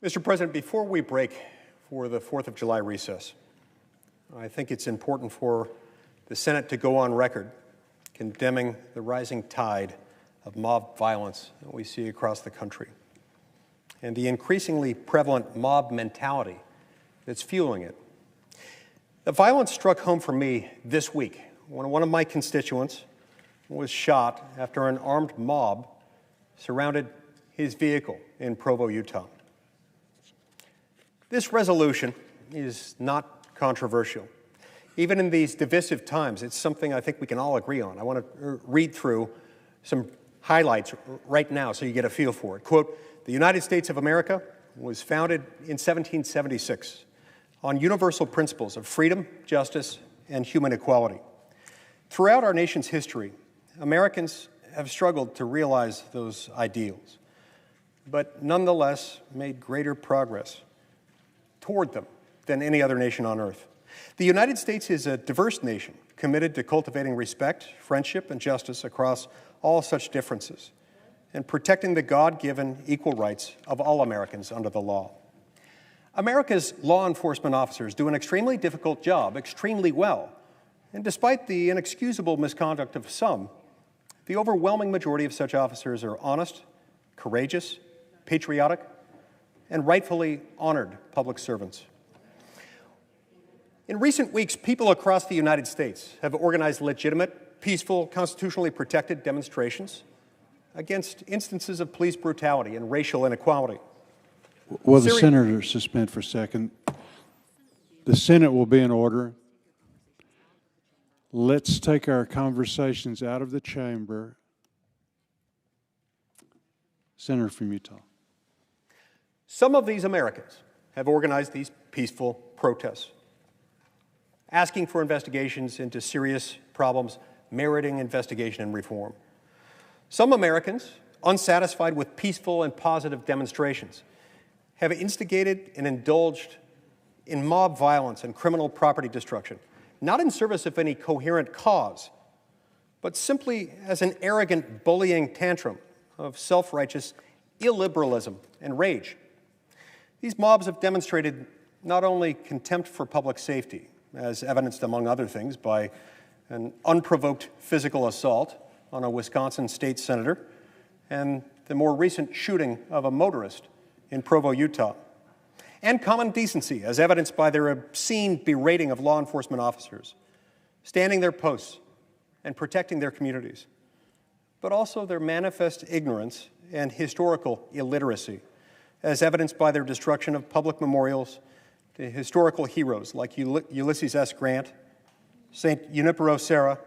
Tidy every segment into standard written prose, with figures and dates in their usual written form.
Mr. President, before we break for the 4th of July recess, I think it's important for the Senate to go on record condemning the rising tide of mob violence that we see across the country and the increasingly prevalent mob mentality that's fueling it. The violence struck home for me this week when one of my constituents was shot after an armed mob surrounded his vehicle in Provo, Utah. This resolution is not controversial. Even in these divisive times, it's something I think we can all agree on. I want to read through some highlights right now so you get a feel for it. Quote, "The United States of America was founded in 1776 on universal principles of freedom, justice, and human equality. Throughout our nation's history, Americans have struggled to realize those ideals, but nonetheless made greater progress toward them than any other nation on earth. The United States is a diverse nation committed to cultivating respect, friendship, and justice across all such differences and protecting the God-given equal rights of all Americans under the law. America's law enforcement officers do an extremely difficult job extremely well, and despite the inexcusable misconduct of some, the overwhelming majority of such officers are honest, courageous, patriotic, and rightfully honored public servants. In recent weeks, people across the United States have organized legitimate, peaceful, constitutionally protected demonstrations against instances of police brutality and racial inequality. Will the senator suspend for a second? The Senate will be in order. Let's take our conversations out of the chamber. Senator from Utah. Some of these Americans have organized these peaceful protests, asking for investigations into serious problems meriting investigation and reform. Some Americans, unsatisfied with peaceful and positive demonstrations, have instigated and indulged in mob violence and criminal property destruction, not in service of any coherent cause, but simply as an arrogant bullying tantrum of self-righteous illiberalism and rage. These mobs have demonstrated not only contempt for public safety, as evidenced, among other things, by an unprovoked physical assault on a Wisconsin state senator and the more recent shooting of a motorist in Provo, Utah, and common decency, as evidenced by their obscene berating of law enforcement officers, standing their posts and protecting their communities, but also their manifest ignorance and historical illiteracy, as evidenced by their destruction of public memorials to historical heroes like Ulysses S. Grant, St. Junipero Serra,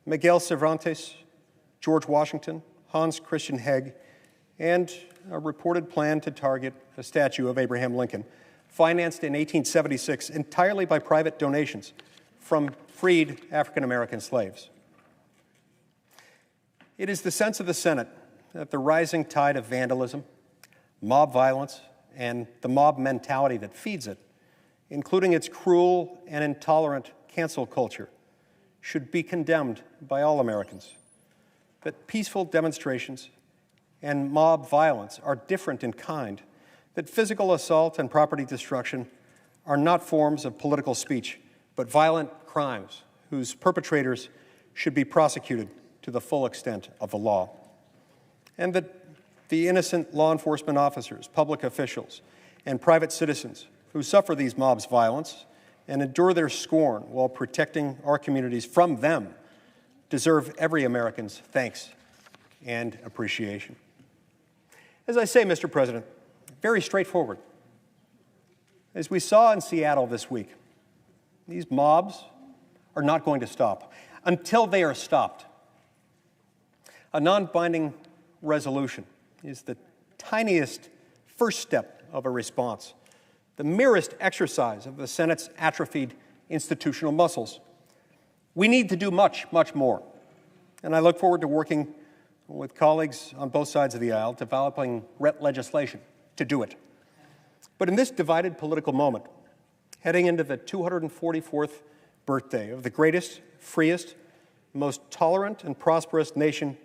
Miguel Cervantes, George Washington, Hans Christian Heg, and a reported plan to target a statue of Abraham Lincoln, financed in 1876 entirely by private donations from freed African-American slaves. It is the sense of the Senate that the rising tide of vandalism, mob violence, and the mob mentality that feeds it, including its cruel and intolerant cancel culture, should be condemned by all Americans. That peaceful demonstrations and mob violence are different in kind, that physical assault and property destruction are not forms of political speech, but violent crimes whose perpetrators should be prosecuted to the full extent of the law. And that the innocent law enforcement officers, public officials, and private citizens who suffer these mobs' violence and endure their scorn while protecting our communities from them deserve every American's thanks and appreciation. As I say, Mr. President, very straightforward. As we saw in Seattle this week, these mobs are not going to stop until they are stopped. A non-binding resolution is the tiniest first step of a response, the merest exercise of the Senate's atrophied institutional muscles. We need to do much, much more, and I look forward to working with colleagues on both sides of the aisle, developing legislation to do it. But in this divided political moment, heading into the 244th birthday of the greatest, freest, most tolerant and prosperous nation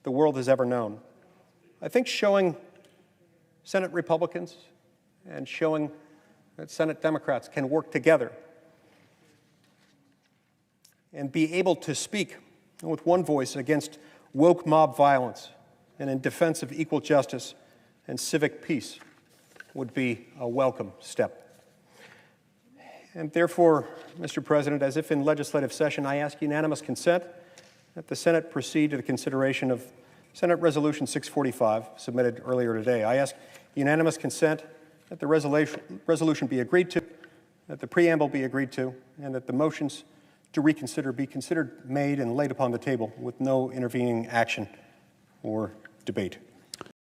the world has ever known, I think showing Senate Republicans and showing that Senate Democrats can work together and be able to speak with one voice against woke mob violence and in defense of equal justice and civic peace would be a welcome step. And therefore, Mr. President, as if in legislative session, I ask unanimous consent that the Senate proceed to the consideration of Senate Resolution 645, submitted earlier today. I ask unanimous consent that the resolution be agreed to, that the preamble be agreed to, and that the motions to reconsider be considered, made, and laid upon the table with no intervening action or debate.